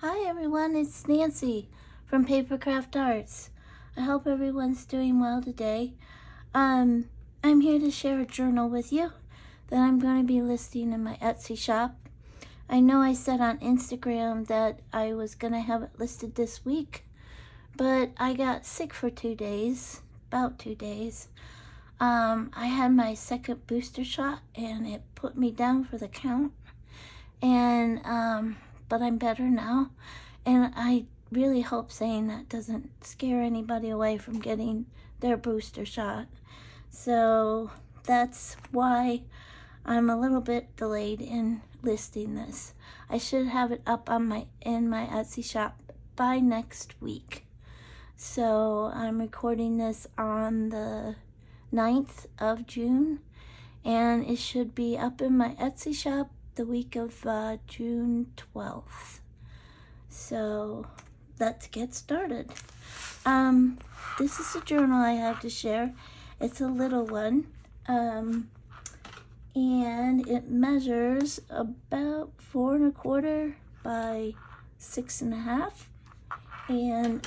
Hi everyone, it's Nancy from PapercraftsArts. I hope everyone's doing well today. I'm here to share a journal with you that I'm going to be listing in my Etsy shop. I know I said on Instagram that I was going to have it listed this week, but I got sick for 2 days, about 2 days. I had my second booster shot and it put me down for the count. And but I'm better now, and I really hope saying that doesn't scare anybody away from getting their booster shot. So that's why I'm a little bit delayed in listing this. I should have it up on in my Etsy shop by next week. So I'm recording this on the 9th of June, and it should be up in my Etsy shop the week of June 12th. So let's get started. This is a journal I have to share. It's a little one, and it measures about 4 1/4 by 6 1/2, and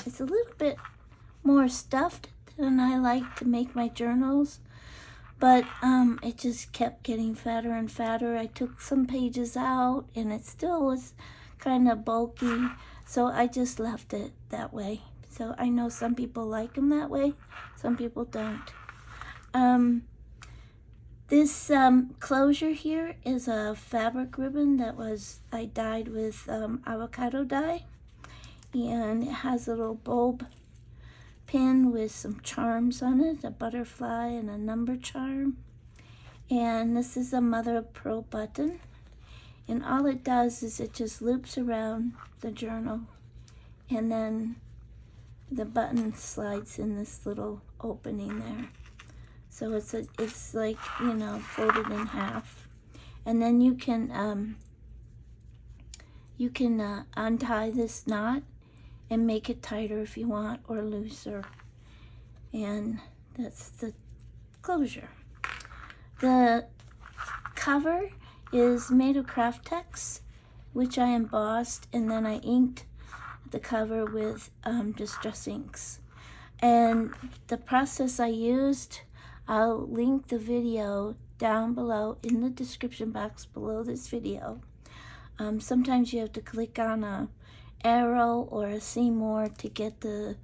it's a little bit more stuffed than I like to make my journals. But it just kept getting fatter and fatter. I took some pages out and it still was kind of bulky, so I just left it that way. So I know some people like them that way, some people don't. This closure here is a fabric ribbon that I dyed with avocado dye, and it has a little bulb pin with some charms on it, a butterfly and a number charm. And this is a mother of pearl button, and all it does is it just loops around the journal, and then the button slides in this little opening there. So it's like, you know, folded in half, and then you can untie this knot and make it tighter if you want, or looser. And that's the closure. The cover is made of craft text, which I embossed, and then I inked the cover with distress inks. And the process I used, I'll link the video down below in the description box below this video. Sometimes you have to click on a arrow or a see more to get the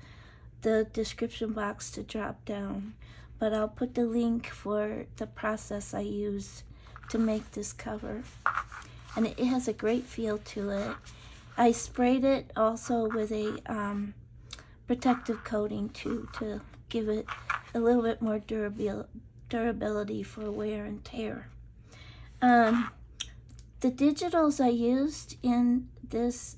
description box to drop down, but I'll put the link for the process I used to make this cover, and it has a great feel to it. I sprayed it also with a protective coating too, to give it a little bit more durability for wear and tear. The digitals I used in this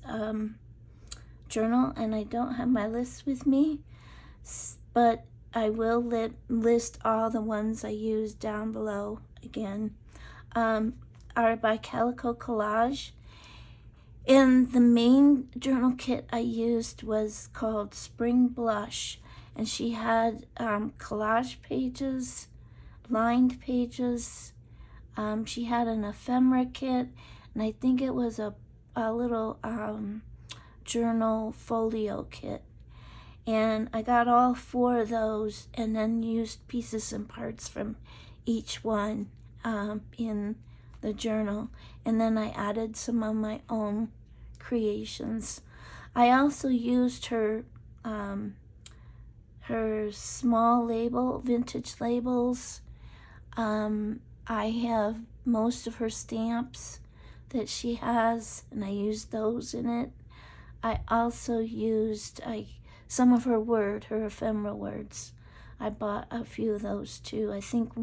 journal, and I don't have my list with me, but I will list all the ones I used down below again, are by Calico Collage. And the main journal kit I used was called Spring Blush, and she had collage pages, lined pages. She had an ephemera kit, and I think it was a little journal folio kit. And I got all 4 of those and then used pieces and parts from each one in the journal, and then I added some of my own creations. I also used her small vintage labels. I have most of her stamps that she has, and I used those in it. I also used some of her ephemera words. I bought a few of those too. I think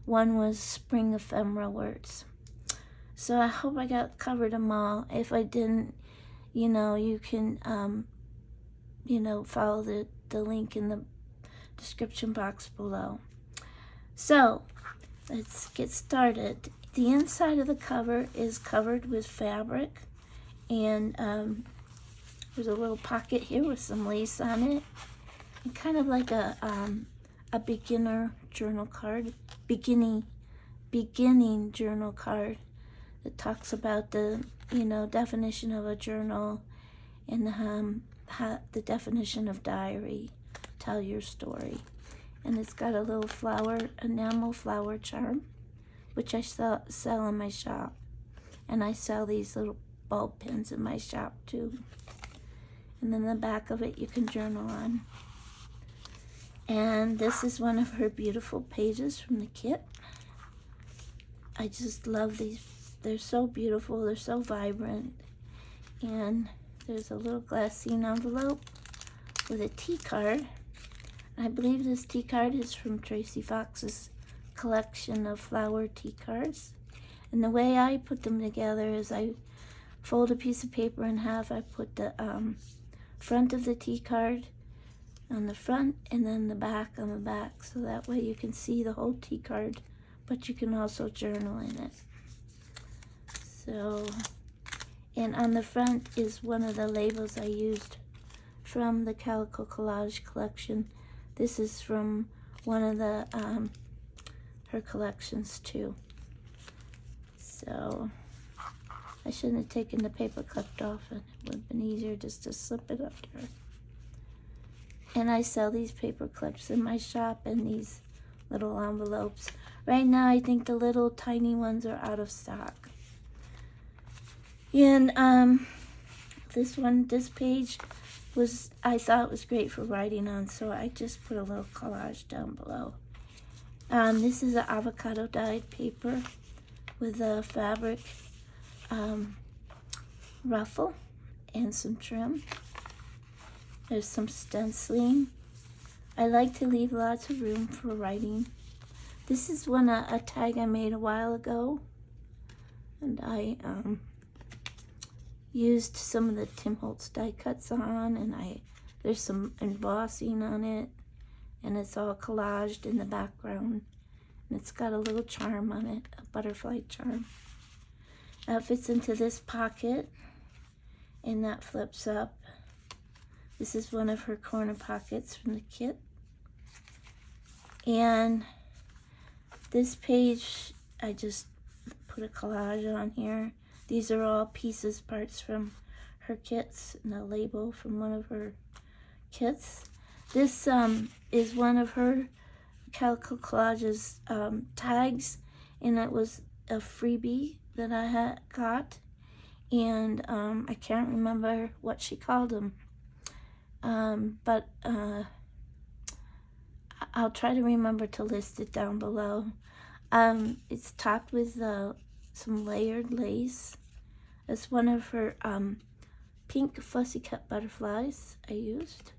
one was spring ephemera words. So I hope I covered them all. If I didn't, you know, you can follow the link in the description box below. So let's get started. The inside of the cover is covered with fabric, and there's a little pocket here with some lace on it, and kind of like a beginner journal card, beginning journal card that talks about the you know, definition of a journal, and the definition of diary. Tell your story. And it's got a little enamel flower charm, which I sell in my shop. And I sell these little bulb pins in my shop too. And then the back of it you can journal on. And this is one of her beautiful pages from the kit. I just love these. They're so beautiful. They're so vibrant. And there's a little glassine envelope with a tea card. I believe this tea card is from Tracy Fox's collection of flower tea cards. And the way I put them together is I fold a piece of paper in half. I put the front of the tea card on the front and then the back on the back. So that way you can see the whole tea card, but you can also journal in it. So, and on the front is one of the labels I used from the Calico Collage collection. This is from one of the her collections too. So I shouldn't have taken the paper clip off. It would have been easier just to slip it up there. And I sell these paper clips in my shop and these little envelopes. Right now I think the little tiny ones are out of stock. And this page I thought was great for writing on, so I just put a little collage down below. This is an avocado dyed paper with a fabric ruffle and some trim. There's some stenciling. I like to leave lots of room for writing. This is a tag I made a while ago, and I used some of the Tim Holtz die cuts on, and there's some embossing on it, and it's all collaged in the background, and it's got a little charm on it, a butterfly charm. It fits into this pocket, and that flips up. This is one of her corner pockets from the kit. And this page, I just put a collage on here. These are all parts from her kits, and a label from one of her kits. This is one of her Calico Collages tags, and it was a freebie that I had got, and I can't remember what she called them, but I'll try to remember to list it down below. It's topped with some layered lace. It's one of her pink fussy cut butterflies I used.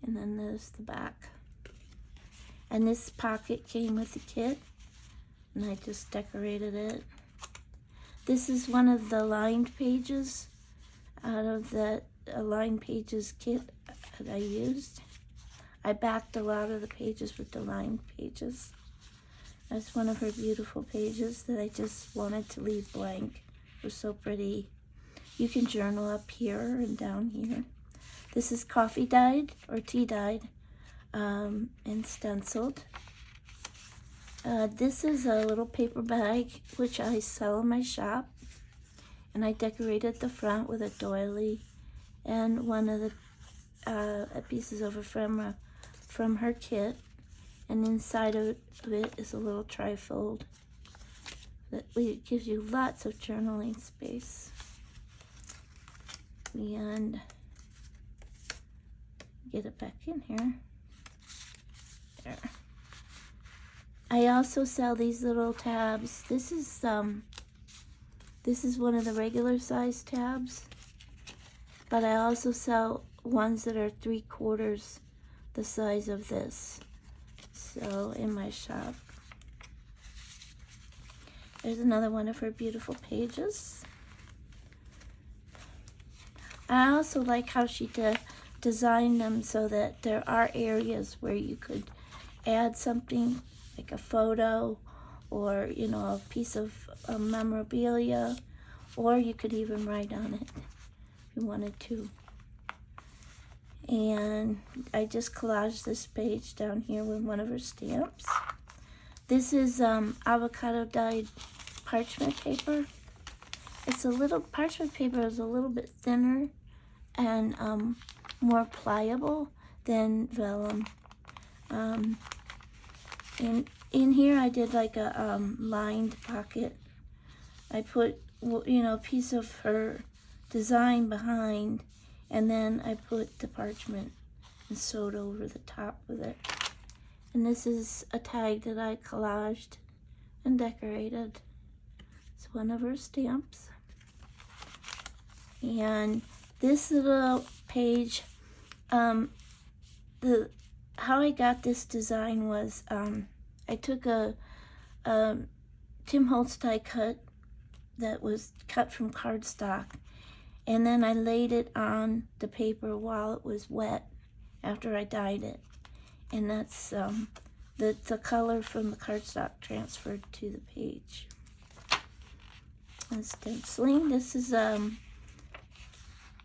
And then there's the back. And this pocket came with the kit, and I just decorated it. This is one of the lined pages out of the lined pages kit that I used. I backed a lot of the pages with the lined pages. That's one of her beautiful pages that I just wanted to leave blank. It was so pretty. You can journal up here and down here. This is coffee dyed or tea dyed and stenciled. This is a little paper bag which I sell in my shop, and I decorated the front with a doily and one of the pieces of ephemera from her kit, and inside of it is a little trifold that gives you lots of journaling space. And get it back in here. There. I also sell these little tabs. This is one of the regular size tabs, but I also sell ones that are 3/4 the size of this. So in my shop. There's another one of her beautiful pages. I also like how she designed them so that there are areas where you could add something like a photo or, you know, a piece of memorabilia, or you could even write on it if you wanted to. And I just collaged this page down here with one of her stamps. This is avocado dyed parchment paper, it's a little, parchment paper is a little bit thinner and more pliable than vellum. In here I did like a lined pocket. I put, you know, a piece of her design behind, and then I put the parchment and sewed over the top with it. And this is a tag that I collaged and decorated. It's one of her stamps. And this little page, how I got this design was, I took a Tim Holtz die cut that was cut from cardstock, and then I laid it on the paper while it was wet after I dyed it. And that's the color from the cardstock transferred to the page. And stenciling, this is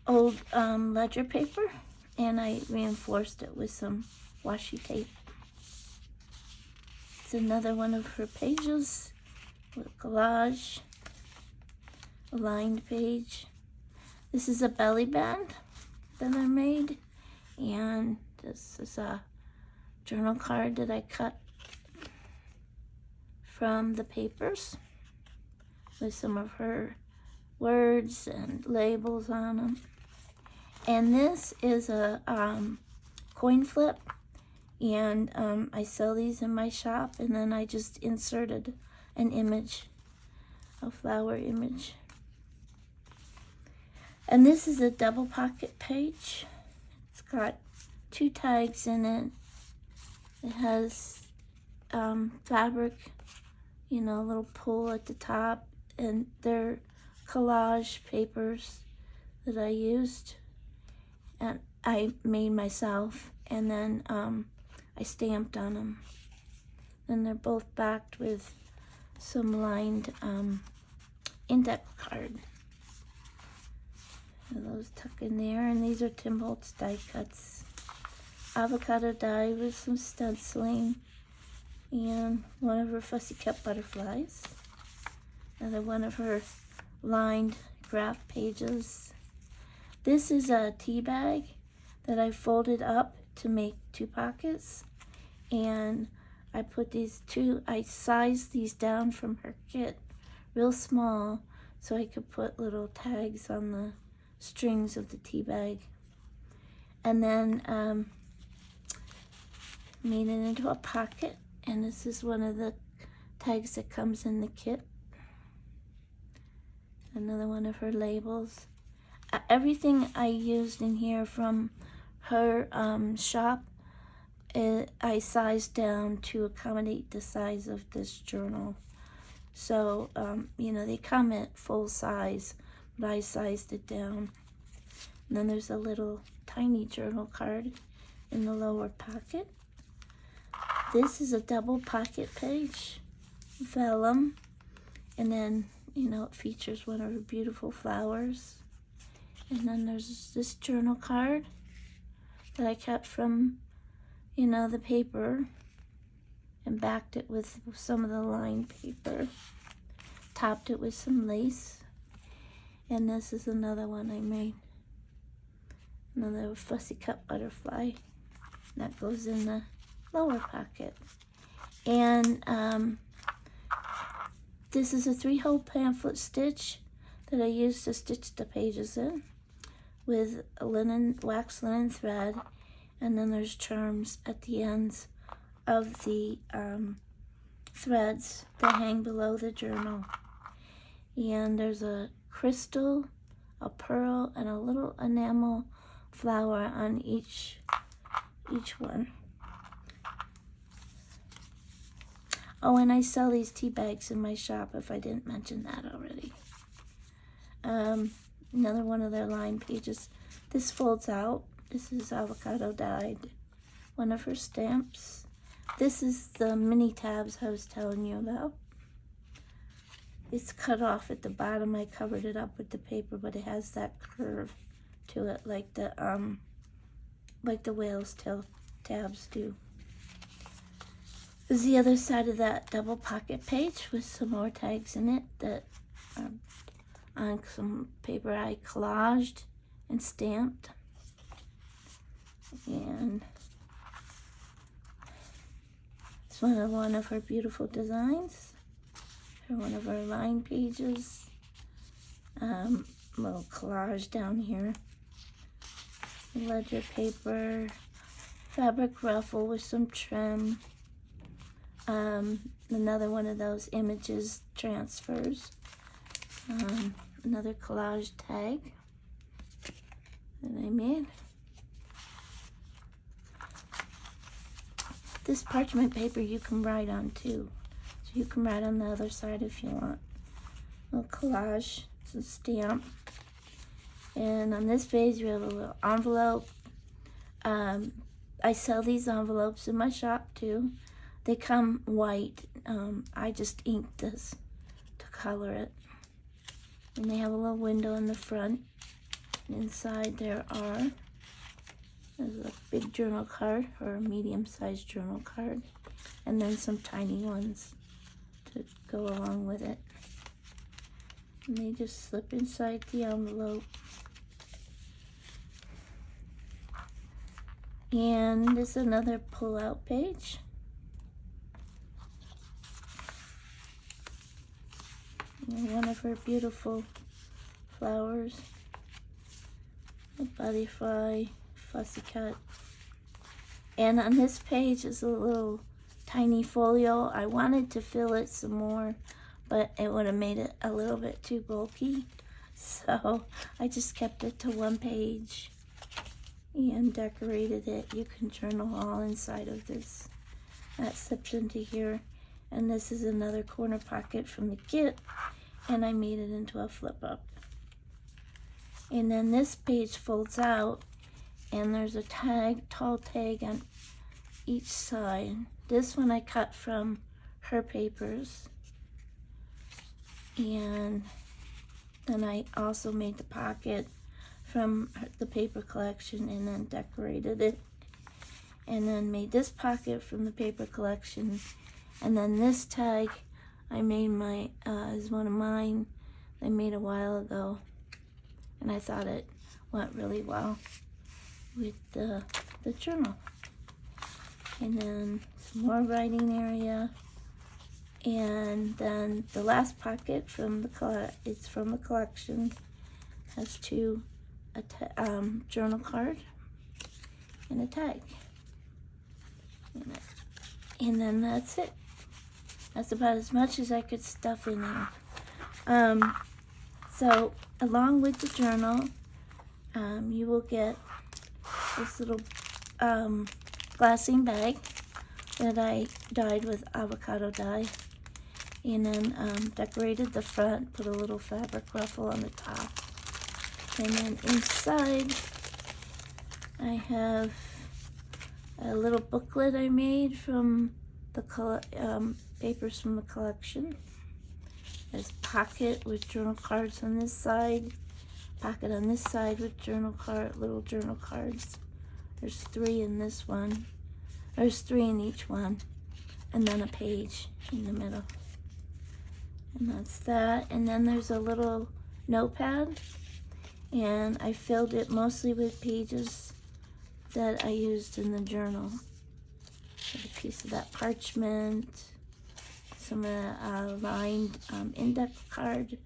old ledger paper, and I reinforced it with some washi tape. It's another one of her pages with collage, a lined page. This is a belly band that I made, and this is a journal card that I cut from the papers with some of her words and labels on them. And this is a coin flip, and I sell these in my shop, and then I just inserted an image, a flower image. And this is a double pocket page. It's got 2 tags in it. It has fabric, you know, a little pull at the top, and they're collage papers that I used and I made myself, and then I stamped on them. And they're both backed with some lined index card. And those tuck in there, and these are Tim Holtz die cuts. Avocado die with some stenciling, and one of her fussy cut butterflies. Another one of her lined graph pages. This is a tea bag that I folded up to make 2 pockets, and I put these 2, I sized these down from her kit real small so I could put little tags on the strings of the tea bag. And then made it into a pocket, and this is one of the tags that comes in the kit. Another one of her labels. Everything I used in here from her shop, I sized down to accommodate the size of this journal. So, you know, they come at full size, but I sized it down. And then there's a little tiny journal card in the lower pocket. This is a double pocket page, vellum, and then, you know, it features one of her beautiful flowers. And then there's this journal card that I cut from, you know, the paper and backed it with some of the lined paper, topped it with some lace. And this is another one I made, another fussy cut butterfly that goes in the lower pocket. And this is a 3-hole pamphlet stitch that I used to stitch the pages in with a wax linen thread, and then there's charms at the ends of the threads that hang below the journal. And there's a crystal, a pearl, and a little enamel flower on each one. Oh, and I sell these tea bags in my shop, if I didn't mention that already. Another one of their lined pages. This folds out. This is avocado dyed. One of her stamps. This is the mini tabs I was telling you about. It's cut off at the bottom. I covered it up with the paper, but it has that curve to it, like the whale's tail tabs do. There's the other side of that double pocket page with some more tags in it that are on some paper I collaged and stamped. And it's one of her beautiful designs, or one of her line pages. Little collage down here. Ledger paper, fabric ruffle with some trim. Another one of those images transfers. Another collage tag that I made. This parchment paper you can write on too. So you can write on the other side if you want. A little collage, it's a stamp. And on this page we have a little envelope. I sell these envelopes in my shop too. They come white. I just inked this to color it. And they have a little window in the front. Inside there's a big journal card, or a medium-sized journal card, and then some tiny ones to go along with it. And they just slip inside the envelope. And this is another pull-out page. And one of her beautiful flowers, a butterfly, fussy cut. And on this page is a little tiny folio. I wanted to fill it some more, but it would have made it a little bit too bulky. So I just kept it to one page and decorated it. You can journal all inside of this. That slips into here. And this is another corner pocket from the kit, and I made it into a flip up. And then this page folds out, and there's a tall tag on each side. This one I cut from her papers. And then I also made the pocket from the paper collection and then decorated it. And then made this pocket from the paper collection. And then this tag I made is one of mine I made a while ago. And I thought it went really well with the journal. And then some more writing area. And then the last pocket from it's from the collection. Has a journal card and a tag. And then that's it. That's about as much as I could stuff in there. So along with the journal, you will get this little glassine bag that I dyed with avocado dye, and then decorated the front, put a little fabric ruffle on the top, and then inside I have a little booklet I made from the papers from the collection. There's a pocket with journal cards on this side, pocket on this side with little journal cards. There's 3 in this one. There's 3 in each one, and then a page in the middle. And that's that. And then there's a little notepad, and I filled it mostly with pages that I used in the journal. There's a piece of that parchment, some of the lined index card,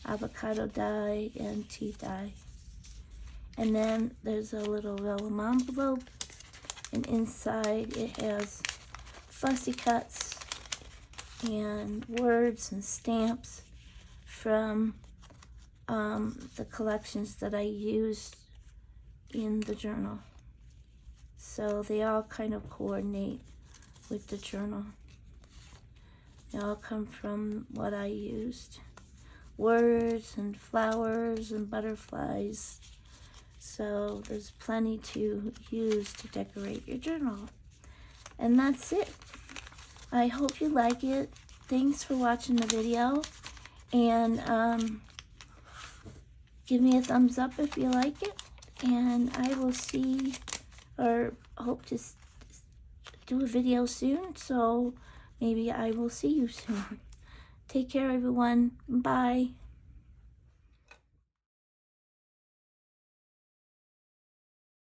avocado dye, and tea dye. And then there's a little vellum envelope, and inside it has fussy cuts and words and stamps from the collections that I used in the journal. So they all kind of coordinate with the journal. They all come from what I used. Words and flowers and butterflies. So there's plenty to use to decorate your journal. And that's it. I hope you like it. Thanks for watching the video. And give me a thumbs up if you like it. And I will see or hope to do a video soon. So maybe I will see you soon. Take care, everyone. Bye.